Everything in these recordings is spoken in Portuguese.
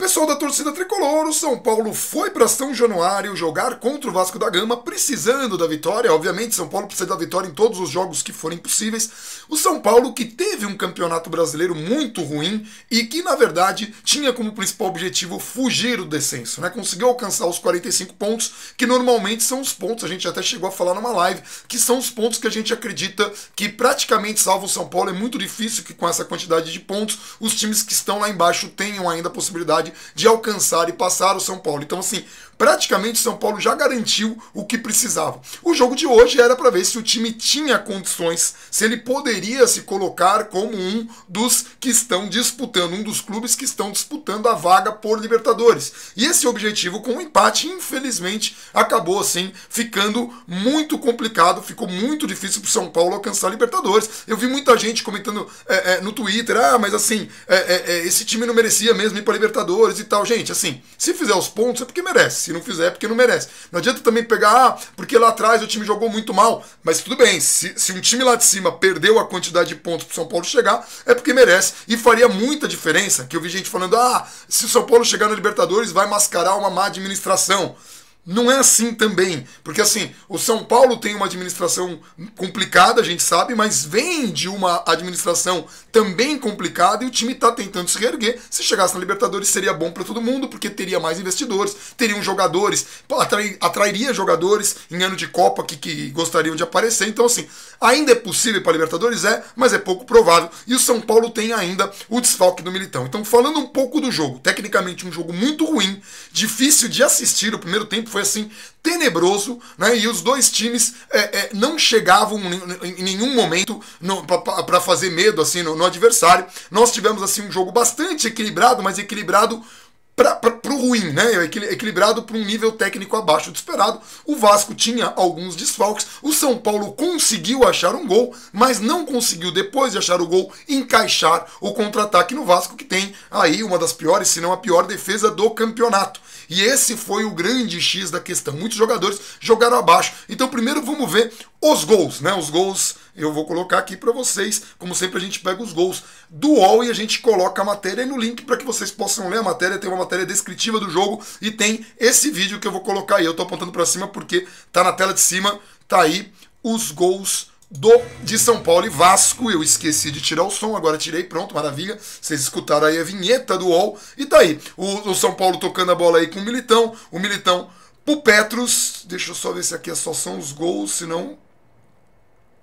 Pessoal da torcida tricolor, o São Paulo foi para São Januário jogar contra o Vasco da Gama, precisando da vitória. Obviamente, São Paulo precisa da vitória em todos os jogos que forem possíveis. O São Paulo, que teve um campeonato brasileiro muito ruim e que, na verdade, tinha como principal objetivo fugir do descenso, né? Conseguiu alcançar os 45 pontos, que normalmente são os pontos, a gente até chegou a falar numa live, que são os pontos que a gente acredita que praticamente salva o São Paulo. É muito difícil que com essa quantidade de pontos os times que estão lá embaixo tenham ainda a possibilidade de alcançar e passar o São Paulo. Então, assim, praticamente o São Paulo já garantiu o que precisava. O jogo de hoje era para ver se o time tinha condições, se ele poderia se colocar como um dos que estão disputando, um dos clubes que estão disputando a vaga por Libertadores. E esse objetivo com o empate, infelizmente, acabou assim ficando muito complicado, ficou muito difícil para o São Paulo alcançar a Libertadores. Eu vi muita gente comentando no Twitter, mas assim, esse time não merecia mesmo ir para Libertadores e tal. Gente, assim, se fizer os pontos é porque merece, se não fizer é porque não merece. Não adianta também pegar, porque lá atrás o time jogou muito mal, mas tudo bem, se um time lá de cima perdeu a quantidade de pontos pro São Paulo chegar, é porque merece, e faria muita diferença, que eu vi gente falando, se o São Paulo chegar na Libertadores vai mascarar uma má administração. Não é assim também, porque assim, o São Paulo tem uma administração complicada, a gente sabe, mas vem de uma administração também complicada e o time está tentando se reerguer. Se chegasse na Libertadores seria bom para todo mundo, porque teria mais investidores, teriam jogadores, atrairia jogadores em ano de Copa que gostariam de aparecer. Então assim, ainda é possível para a Libertadores, mas é pouco provável, e o São Paulo tem ainda o desfalque do Militão. Então, falando um pouco do jogo, tecnicamente um jogo muito ruim, difícil de assistir. O primeiro tempo foi assim, tenebroso, né? E os dois times não chegavam em nenhum momento para fazer medo assim no adversário. Nós tivemos assim um jogo bastante equilibrado, mas equilibrado para o ruim, né? Equilibrado para um nível técnico abaixo do esperado. O Vasco tinha alguns desfalques. O São Paulo conseguiu achar um gol, mas não conseguiu, depois de achar o gol, encaixar o contra-ataque no Vasco, que tem aí uma das piores, se não a pior defesa do campeonato. E esse foi o grande X da questão. Muitos jogadores jogaram abaixo. Então primeiro vamos ver os gols, né? Os gols eu vou colocar aqui para vocês. Como sempre a gente pega os gols do UOL e a gente coloca a matéria aí no link para que vocês possam ler a matéria. Tem uma matéria descritiva do jogo e tem esse vídeo que eu vou colocar aí. Eu tô apontando para cima porque tá na tela de cima, tá aí os gols de São Paulo e Vasco. Eu esqueci de tirar o som, agora tirei, pronto, maravilha. Vocês escutaram aí a vinheta do UOL. E tá aí, o São Paulo tocando a bola aí com o Militão pro Petros. Deixa eu só ver se aqui só são os gols, senão...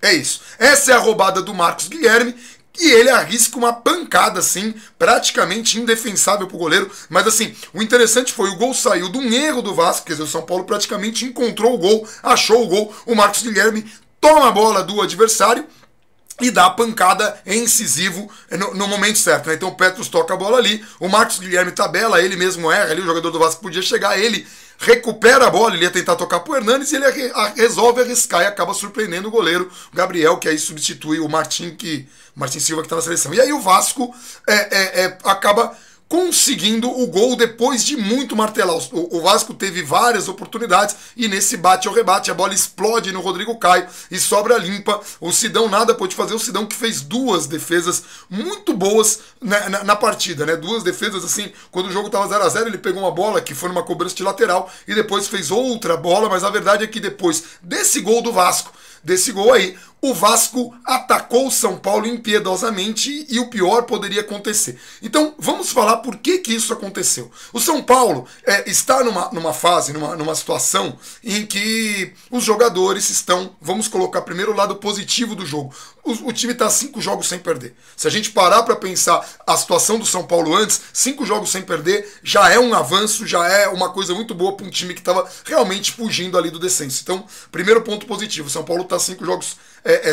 É isso. Essa é a roubada do Marcos Guilherme, e ele arrisca uma pancada, assim, praticamente indefensável pro goleiro. Mas, assim, o interessante foi o gol saiu de um erro do Vasco, quer dizer, o São Paulo praticamente encontrou o gol, achou o gol. O Marcos Guilherme toma a bola do adversário e dá a pancada incisivo no momento certo, né? Então o Petros toca a bola ali, o Marcos Guilherme tabela, ele mesmo erra ali, o jogador do Vasco podia chegar, ele recupera a bola, ele ia tentar tocar pro Hernanes e ele resolve arriscar e acaba surpreendendo o goleiro Gabriel, que aí substitui o Martin Silva, que tá na seleção. E aí o Vasco acaba conseguindo o gol depois de muito martelar. O Vasco teve várias oportunidades e nesse bate ao rebate a bola explode no Rodrigo Caio e sobra limpa. O Sidão nada pôde fazer. O Sidão que fez duas defesas muito boas na partida, né? Duas defesas assim, quando o jogo estava 0 a 0 ele pegou uma bola que foi numa cobrança de lateral e depois fez outra bola, mas a verdade é que depois desse gol do Vasco, desse gol aí, o Vasco atacou o São Paulo impiedosamente e o pior poderia acontecer. Então, vamos falar por que isso aconteceu. O São Paulo está numa fase, numa situação em que os jogadores estão, vamos colocar primeiro o lado positivo do jogo. O time está 5 jogos sem perder. Se a gente parar para pensar a situação do São Paulo antes, 5 jogos sem perder já é um avanço, já é uma coisa muito boa para um time que estava realmente fugindo ali do descenso. Então, primeiro ponto positivo, o São Paulo está 5 jogos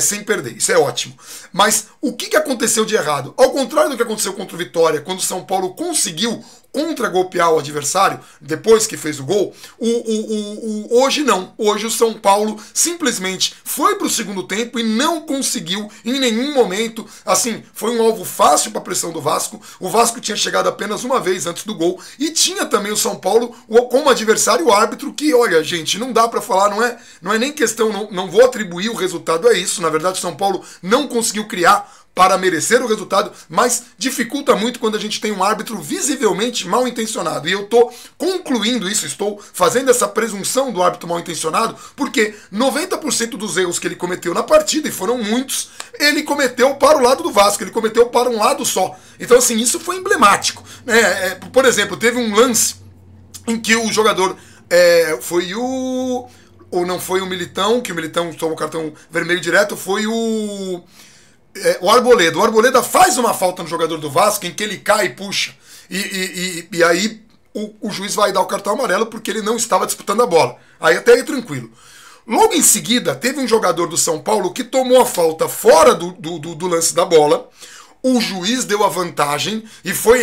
sem perder, isso é ótimo. Mas o que aconteceu de errado? Ao contrário do que aconteceu contra o Vitória, quando o São Paulo conseguiu contra-golpear o adversário, depois que fez o gol, hoje não. Hoje o São Paulo simplesmente foi para o segundo tempo e não conseguiu em nenhum momento, assim, foi um alvo fácil para a pressão do Vasco. O Vasco tinha chegado apenas uma vez antes do gol e tinha também o São Paulo como adversário o árbitro que, olha, gente, não dá para falar, não é nem questão, não vou atribuir o resultado a isso. Na verdade, o São Paulo não conseguiu criar para merecer o resultado, mas dificulta muito quando a gente tem um árbitro visivelmente mal intencionado. E eu estou concluindo isso, estou fazendo essa presunção do árbitro mal intencionado, porque 90% dos erros que ele cometeu na partida, e foram muitos, ele cometeu para o lado do Vasco, ele cometeu para um lado só. Então, assim, isso foi emblemático, né? Por exemplo, teve um lance em que o jogador foi o... ou não foi o Militão, que o Militão tomou cartão vermelho direto, foi o Arboleda. O Arboleda faz uma falta no jogador do Vasco, em que ele cai e puxa. E aí o juiz vai dar o cartão amarelo porque ele não estava disputando a bola. Aí até aí tranquilo. Logo em seguida, teve um jogador do São Paulo que tomou a falta fora do lance da bola. O juiz deu a vantagem e foi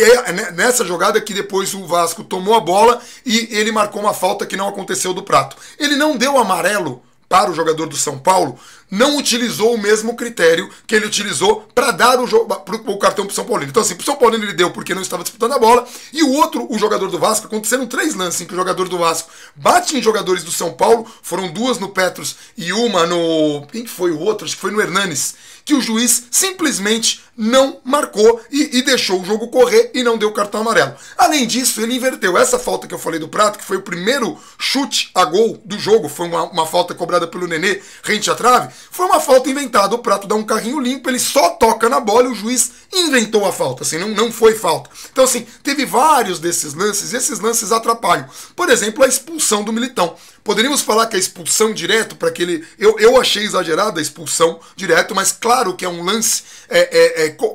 nessa jogada que depois o Vasco tomou a bola e ele marcou uma falta que não aconteceu do Prato. Ele não deu amarelo para o jogador do São Paulo, não utilizou o mesmo critério que ele utilizou para dar o cartão para o São Paulino. Então assim, para o São Paulino ele deu porque não estava disputando a bola, e o outro, o jogador do Vasco, aconteceram 3 lances em que o jogador do Vasco bate em jogadores do São Paulo, foram 2 no Petros e uma no... quem foi o outro? Acho que foi no Hernanes, que o juiz simplesmente não marcou e deixou o jogo correr e não deu cartão amarelo. Além disso, ele inverteu essa falta que eu falei do Prato, que foi o primeiro chute a gol do jogo, foi uma falta cobrada pelo Nenê rente à trave, foi uma falta inventada. O Prato dá um carrinho limpo, ele só toca na bola e o juiz inventou a falta, assim, não foi falta. Então assim, teve vários desses lances, e esses lances atrapalham. Por exemplo, a expulsão do Militão. Poderíamos falar que a expulsão direto, para aquele... Eu achei exagerada a expulsão direto, mas claro que é um lance...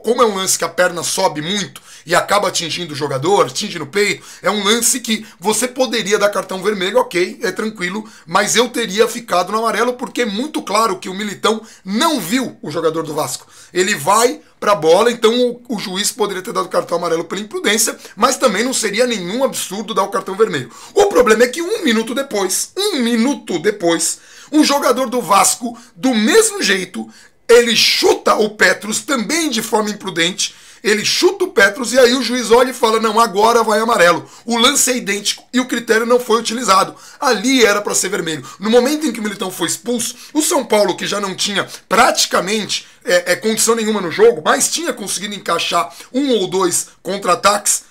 como é um lance que a perna sobe muito e acaba atingindo o jogador, atinge no peito, é um lance que você poderia dar cartão vermelho, ok, é tranquilo, mas eu teria ficado no amarelo, porque é muito claro que o Militão não viu o jogador do Vasco. Ele vai pra bola, então o juiz poderia ter dado cartão amarelo pela imprudência, mas também não seria nenhum absurdo dar o cartão vermelho. O problema é que um minuto depois, um jogador do Vasco, do mesmo jeito, ele chuta o Petros também de forma imprudente, ele chuta o Petros e aí o juiz olha e fala, não, agora vai amarelo. O lance é idêntico e o critério não foi utilizado. Ali era para ser vermelho. No momento em que o Militão foi expulso, o São Paulo, que já não tinha praticamente condição nenhuma no jogo, mas tinha conseguido encaixar 1 ou 2 contra-ataques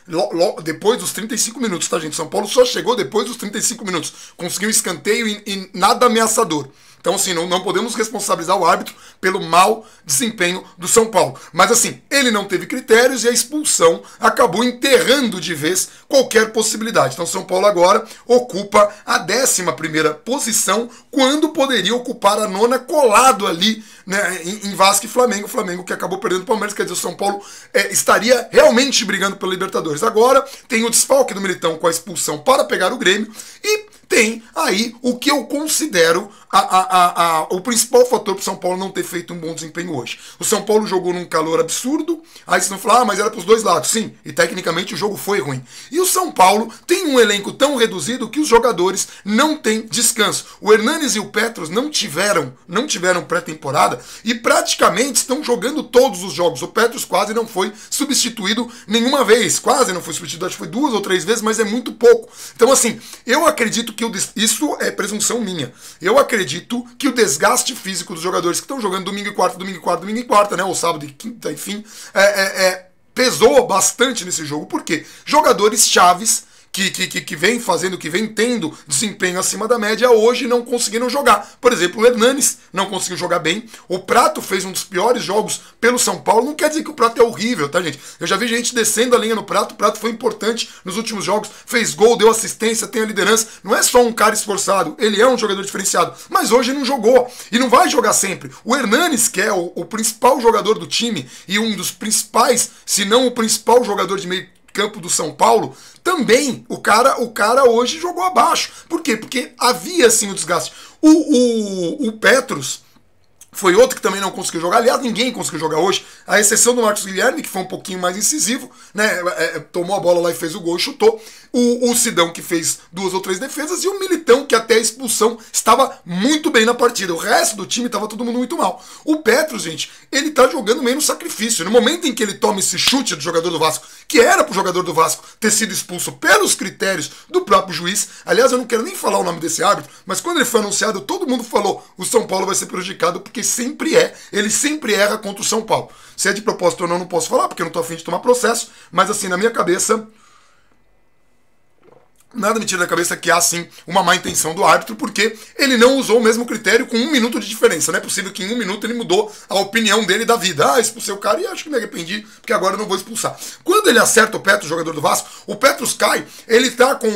depois dos 35 minutos, tá, gente? São Paulo só chegou depois dos 35 minutos. Conseguiu um escanteio e nada ameaçador. Então, assim, não podemos responsabilizar o árbitro pelo mau desempenho do São Paulo. Mas, assim, ele não teve critérios e a expulsão acabou enterrando de vez qualquer possibilidade. Então, São Paulo agora ocupa a 11ª posição, quando poderia ocupar a 9ª, colado ali, né, em Vasco e Flamengo. O Flamengo que acabou perdendo o Palmeiras, quer dizer, o São Paulo estaria realmente brigando pela Libertadores. Agora tem o desfalque do Militão com a expulsão para pegar o Grêmio e tem aí o que eu considero o principal fator para o São Paulo não ter feito um bom desempenho hoje. O São Paulo jogou num calor absurdo, aí vocês vão falar, mas era para os dois lados. Sim, e tecnicamente o jogo foi ruim. E o São Paulo tem um elenco tão reduzido que os jogadores não têm descanso. O Hernanes e o Petros não tiveram pré-temporada e praticamente estão jogando todos os jogos. O Petros quase não foi substituído nenhuma vez, quase não foi substituído, acho que foi 2 ou 3 vezes, mas é muito pouco. Então, assim, eu acredito que isso é presunção minha. Eu acredito que o desgaste físico dos jogadores que estão jogando domingo e quarta, né, ou sábado e quinta, enfim, pesou bastante nesse jogo. Por quê? Jogadores chaves que vem fazendo, que vem tendo desempenho acima da média, hoje não conseguiram jogar. Por exemplo, o Hernanes não conseguiu jogar bem. O Prato fez um dos piores jogos pelo São Paulo. Não quer dizer que o Prato é horrível, tá, gente? Eu já vi gente descendo a linha no Prato. O Prato foi importante nos últimos jogos. Fez gol, deu assistência, tem a liderança. Não é só um cara esforçado. Ele é um jogador diferenciado. Mas hoje não jogou. E não vai jogar sempre. O Hernanes, que é o principal jogador do time e um dos principais, se não o principal jogador de meio campo do São Paulo, também o cara hoje jogou abaixo. Por quê? Porque havia assim o desgaste. O Petros foi outro que também não conseguiu jogar. Aliás, ninguém conseguiu jogar hoje, à exceção do Marcos Guilherme, que foi um pouquinho mais incisivo, né? Tomou a bola lá e fez o gol e chutou. O Sidão, que fez 2 ou 3 defesas, e o Militão, que até a expulsão estava muito bem na partida. O resto do time estava todo mundo muito mal. O Petros, gente, ele tá jogando meio no sacrifício. No momento em que ele toma esse chute do jogador do Vasco, que era pro jogador do Vasco ter sido expulso pelos critérios do próprio juiz. Aliás, eu não quero nem falar o nome desse árbitro, mas quando ele foi anunciado, todo mundo falou, o São Paulo vai ser prejudicado, porque sempre ele sempre erra contra o São Paulo. Se é de propósito ou não, não posso falar, porque eu não tô afim de tomar processo, mas assim, na minha cabeça, nada me tira da cabeça que há, sim, uma má intenção do árbitro, porque ele não usou o mesmo critério com 1 minuto de diferença. Não é possível que em 1 minuto ele mudou a opinião dele da vida. Ah, expulsei o cara e acho que me arrependi, porque agora eu não vou expulsar. Quando ele acerta o Petros, jogador do Vasco, o Petros cai, ele tá com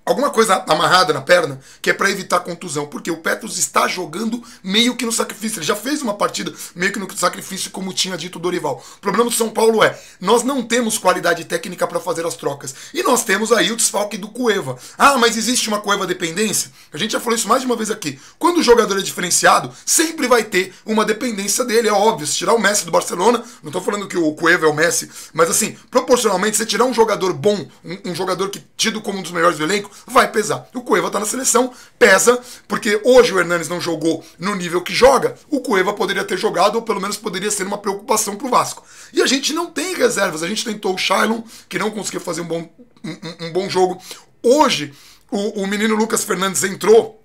alguma coisa amarrada na perna, que é para evitar contusão, porque o Petros está jogando meio que no sacrifício. Ele já fez uma partida meio que no sacrifício, como tinha dito o Dorival. O problema do São Paulo é, nós não temos qualidade técnica para fazer as trocas. E nós temos aí o desfalque do Cueva. Ah, mas existe uma Cueva dependência? A gente já falou isso mais de uma vez aqui. Quando o jogador é diferenciado, sempre vai ter uma dependência dele, é óbvio. Se tirar o Messi do Barcelona, não estou falando que o Cueva é o Messi, mas assim, proporcionalmente, se tirar um jogador bom, um jogador que tido como um dos melhores do elenco, vai pesar. O Cueva tá na seleção, pesa, porque hoje o Hernanes não jogou no nível que joga, o Cueva poderia ter jogado, ou pelo menos poderia ser uma preocupação pro Vasco. E a gente não tem reservas, a gente tentou o Shailon, que não conseguiu fazer um bom jogo. Hoje, o menino Lucas Fernandes entrou,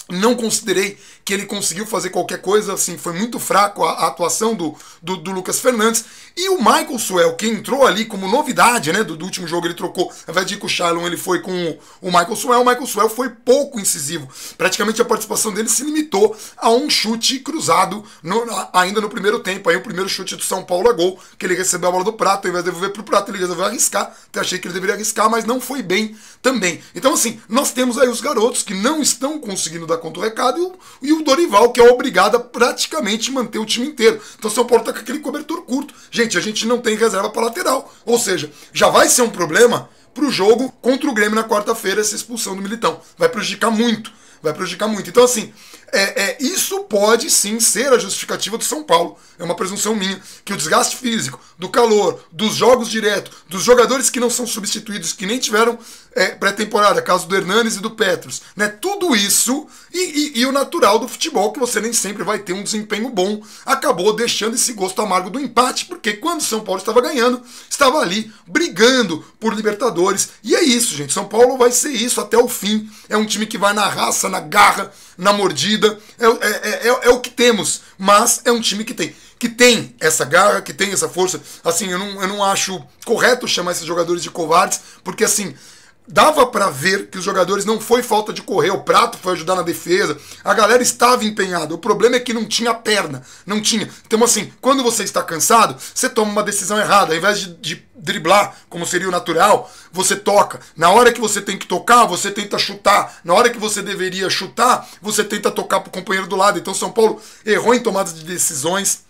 não considerei que ele conseguiu fazer qualquer coisa, assim, foi muito fraco a atuação do Lucas Fernandes. E o Michael Suel, que entrou ali como novidade, né, do último jogo, ele trocou, ao invés de ir com o Shailon, ele foi com o Michael Suel. O Michael Suel foi pouco incisivo, praticamente a participação dele se limitou a um chute cruzado ainda no primeiro tempo. Aí o primeiro chute do São Paulo é gol, que ele recebeu a bola do Prato, ao invés de devolver pro Prato, ele resolveu arriscar. Até achei que ele deveria arriscar, mas não foi bem também. Então assim, nós temos aí os garotos que não estão conseguindo dar conta do recado, e o Dorival, que é obrigado a praticamente manter o time inteiro. Então o São Paulo tá com aquele cobertor curto. Gente, a gente não tem reserva para lateral. Ou seja, já vai ser um problema pro jogo contra o Grêmio na quarta-feira, essa expulsão do Militão. Vai prejudicar muito. Vai prejudicar muito. Então, assim, isso pode sim ser a justificativa do São Paulo. É uma presunção minha, que o desgaste físico, do calor, dos jogos direto, dos jogadores que não são substituídos, que nem tiveram pré-temporada, caso do Hernanes e do Petros, né? Tudo isso e o natural do futebol, que você nem sempre vai ter um desempenho bom, acabou deixando esse gosto amargo do empate, porque quando o São Paulo estava ganhando, estava ali brigando por Libertadores. E é isso, gente. São Paulo vai ser isso até o fim. É um time que vai na raça, na garra, na mordida. É o que temos, mas é um time que tem essa garra, que tem essa força. Assim, eu não acho correto chamar esses jogadores de covardes, porque assim, dava pra ver que os jogadores não foi falta de correr, o Prato foi ajudar na defesa, a galera estava empenhada, o problema é que não tinha perna, não tinha. Então assim, quando você está cansado, você toma uma decisão errada, ao invés de driblar, como seria o natural, você toca. Na hora que você tem que tocar, você tenta chutar. Na hora que você deveria chutar, você tenta tocar pro companheiro do lado. Então São Paulo errou em tomadas de decisões.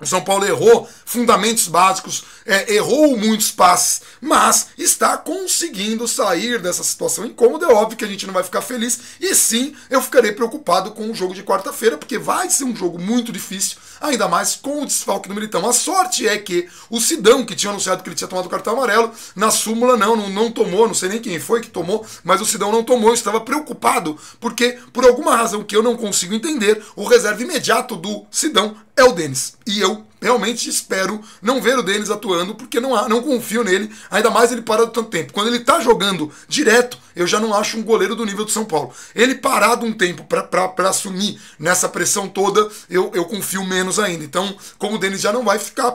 O São Paulo errou fundamentos básicos, errou muitos passes, mas está conseguindo sair dessa situação incômoda. É óbvio que a gente não vai ficar feliz, e sim, eu ficarei preocupado com o jogo de quarta-feira, porque vai ser um jogo muito difícil, ainda mais com o desfalque do Militão. A sorte é que o Sidão, que tinha anunciado que ele tinha tomado o cartão amarelo, na súmula não tomou, não sei nem quem foi que tomou, mas o Sidão não tomou. Eu estava preocupado, porque por alguma razão que eu não consigo entender, o reserva imediato do Sidão é o Denis. E eu realmente espero não ver o Denis atuando, porque não confio nele, ainda mais ele parado tanto tempo. Quando ele tá jogando direto, eu já não acho um goleiro do nível do São Paulo. Ele parado um tempo para assumir nessa pressão toda, eu confio menos ainda. Então, como o Denis já não vai ficar,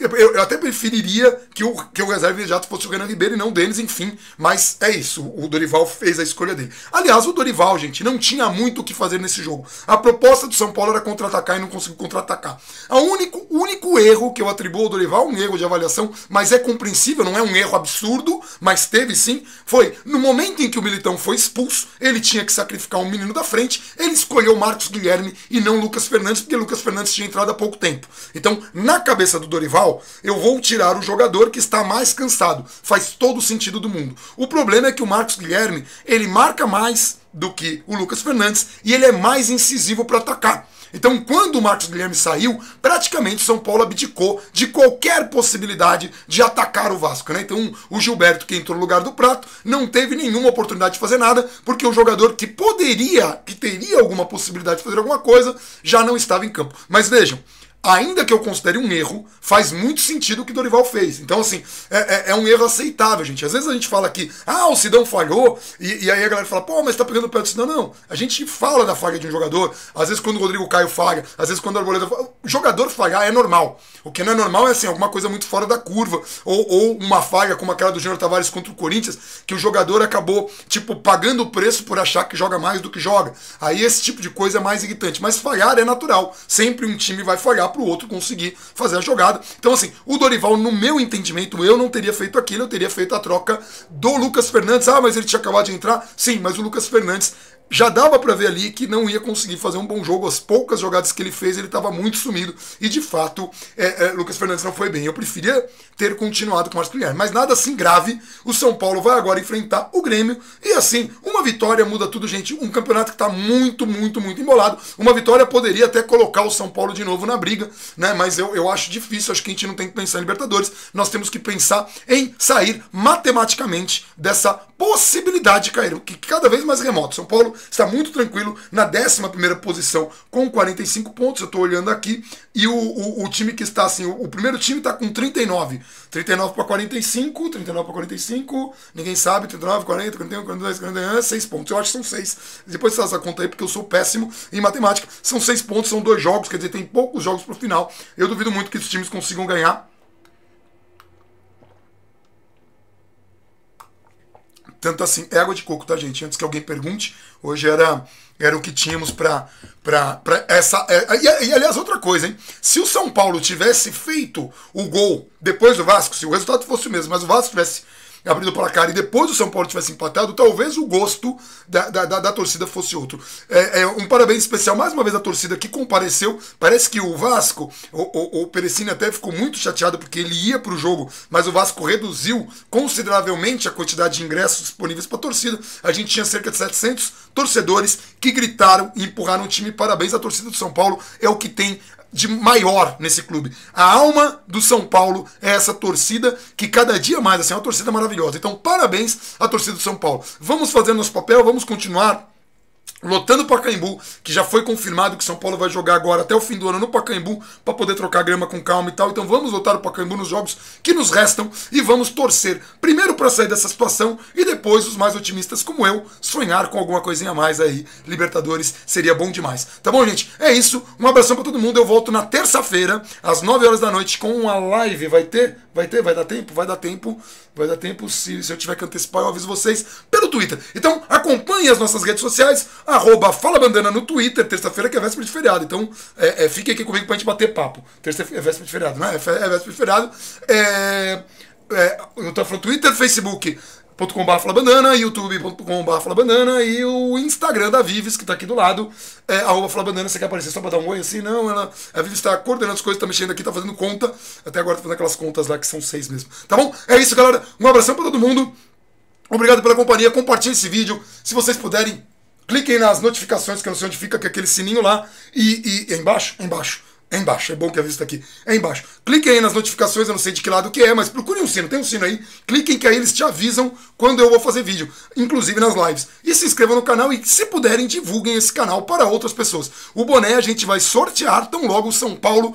eu até preferiria que o reserva imediato fosse o Renan Ribeiro e não o Denis, enfim, mas é isso, o Dorival fez a escolha dele. Aliás, o Dorival, gente, não tinha muito o que fazer nesse jogo. A proposta do São Paulo era contra-atacar e não conseguiu contra-atacar. O único erro que eu atribuo ao Dorival, um erro de avaliação, mas é compreensível, não é um erro absurdo, mas teve sim, foi no momento em que o Militão foi expulso, ele tinha que sacrificar um menino da frente, ele escolheu o Marcos Guilherme e não o Lucas Fernandes, porque o Lucas Fernandes tinha entrado há pouco tempo. Então, na cabeça do Dorival, eu vou tirar o jogador que está mais cansado. Faz todo o sentido do mundo. O problema é que o Marcos Guilherme, ele marca mais do que o Lucas Fernandes e ele é mais incisivo para atacar. Então, quando o Marcos Guilherme saiu, praticamente o São Paulo abdicou de qualquer possibilidade de atacar o Vasco, né? Então, o Gilberto, que entrou no lugar do Prato, não teve nenhuma oportunidade de fazer nada, porque o jogador que teria alguma possibilidade de fazer alguma coisa, já não estava em campo. Mas vejam, ainda que eu considere um erro, faz muito sentido o que o Dorival fez. Então, assim, é um erro aceitável, gente. Às vezes a gente fala que, o Sidão falhou, e aí a galera fala, pô, mas tá pegando o pé do Sidão. Não, a gente fala da falha de um jogador, às vezes quando o Rodrigo Caio falha, às vezes quando o Arboleda falha. O jogador falhar é normal. O que não é normal é, assim, alguma coisa muito fora da curva, ou uma falha como aquela do Júnior Tavares contra o Corinthians, que o jogador acabou, tipo, pagando o preço por achar que joga mais do que joga. Aí esse tipo de coisa é mais irritante. Mas falhar é natural. Sempre um time vai falhar pro outro conseguir fazer a jogada. Então, assim, o Dorival, no meu entendimento, eu não teria feito aquilo, eu teria feito a troca do Lucas Fernandes. Mas ele tinha acabado de entrar? Sim, mas o Lucas Fernandes já dava pra ver ali que não ia conseguir fazer um bom jogo. As poucas jogadas que ele fez, ele estava muito sumido. E, de fato, Lucas Fernandes não foi bem. Eu preferia ter continuado com o Marcos Guilherme. Mas nada assim grave. O São Paulo vai agora enfrentar o Grêmio. E, assim, uma vitória muda tudo, gente. Um campeonato que está muito, muito, muito embolado. Uma vitória poderia até colocar o São Paulo de novo na briga, né? Mas eu acho difícil. Acho que a gente não tem que pensar em Libertadores. Nós temos que pensar em sair matematicamente dessa possibilidade de cair, que cada vez mais remoto. São Paulo está muito tranquilo na 11ª posição com 45 pontos, eu estou olhando aqui, e o time que está assim, o primeiro time está com 39 para 45, ninguém sabe, 39, 40, 41, 42, 41, 6 pontos, eu acho que são 6, depois você faz essa conta aí, porque eu sou péssimo em matemática, são 6 pontos, são 2 jogos, quer dizer, tem poucos jogos para o final, eu duvido muito que esses times consigam ganhar. Tanto assim, é água de coco, tá, gente? Antes que alguém pergunte, hoje era o que tínhamos pra essa... E, aliás, outra coisa, hein? Se o São Paulo tivesse feito o gol depois do Vasco, se o resultado fosse o mesmo, mas o Vasco tivesse abrindo o placar e depois o São Paulo tivesse empatado, talvez o gosto da torcida fosse outro. Um parabéns especial mais uma vez à torcida que compareceu. Parece que o Vasco, o Perecini até ficou muito chateado porque ele ia para o jogo, mas o Vasco reduziu consideravelmente a quantidade de ingressos disponíveis para a torcida. A gente tinha cerca de 700 torcedores que gritaram e empurraram o time. Parabéns à torcida do São Paulo, é o que tem de maior nesse clube. A alma do São Paulo é essa torcida que cada dia mais, assim, é uma torcida maravilhosa. Então, parabéns à torcida do São Paulo. Vamos fazer nosso papel, vamos continuar lotando o Pacaembu, que já foi confirmado que São Paulo vai jogar agora até o fim do ano no Pacaembu, para poder trocar grama com calma e tal. Então vamos lotar o Pacaembu nos jogos que nos restam e vamos torcer primeiro para sair dessa situação e depois, os mais otimistas como eu, sonhar com alguma coisinha a mais aí. Libertadores seria bom demais. Tá bom, gente? É isso. Um abração para todo mundo. Eu volto na terça-feira, às 9 horas da noite, com uma live. Vai ter? Vai dar tempo? Vai dar tempo. Vai dar tempo. Se eu tiver que antecipar, eu aviso vocês pelo Twitter. Então, acompanhe as nossas redes sociais, @FalaBandana no Twitter, terça-feira que é véspera de feriado. Então, fique aqui comigo pra gente bater papo. Terça-feira é véspera de feriado, não é? É véspera de feriado. Eu tô falando Twitter, Facebook.com/FalaBandana, YouTube.com/FalaBandana e o Instagram da Vives, que tá aqui do lado, @FalaBandana. Você quer aparecer só pra dar um oi assim? Não, a Vives tá coordenando as coisas, tá mexendo aqui, tá fazendo conta. Até agora tá fazendo aquelas contas lá que são 6 mesmo. Tá bom? É isso, galera. Um abração pra todo mundo. Obrigado pela companhia. Compartilhe esse vídeo. Se vocês puderem, cliquem nas notificações, que eu não sei onde fica, que é aquele sininho lá. E é embaixo? É embaixo. É embaixo, é bom que a vista aqui. É embaixo. Cliquem aí nas notificações, eu não sei de que lado que é, mas procurem um sino, tem um sino aí. Cliquem que aí eles te avisam quando eu vou fazer vídeo, inclusive nas lives. E se inscrevam no canal e, se puderem, divulguem esse canal para outras pessoas. O boné a gente vai sortear tão logo o São Paulo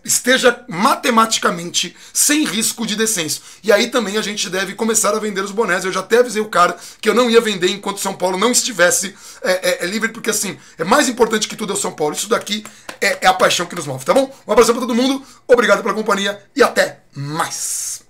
esteja matematicamente sem risco de descenso. E aí também a gente deve começar a vender os bonés. Eu já até avisei o cara que eu não ia vender enquanto o São Paulo não estivesse livre, porque assim, é mais importante que tudo é o São Paulo. Isso daqui é a paixão que nos move, tá bom? Um abraço pra todo mundo, obrigado pela companhia e até mais!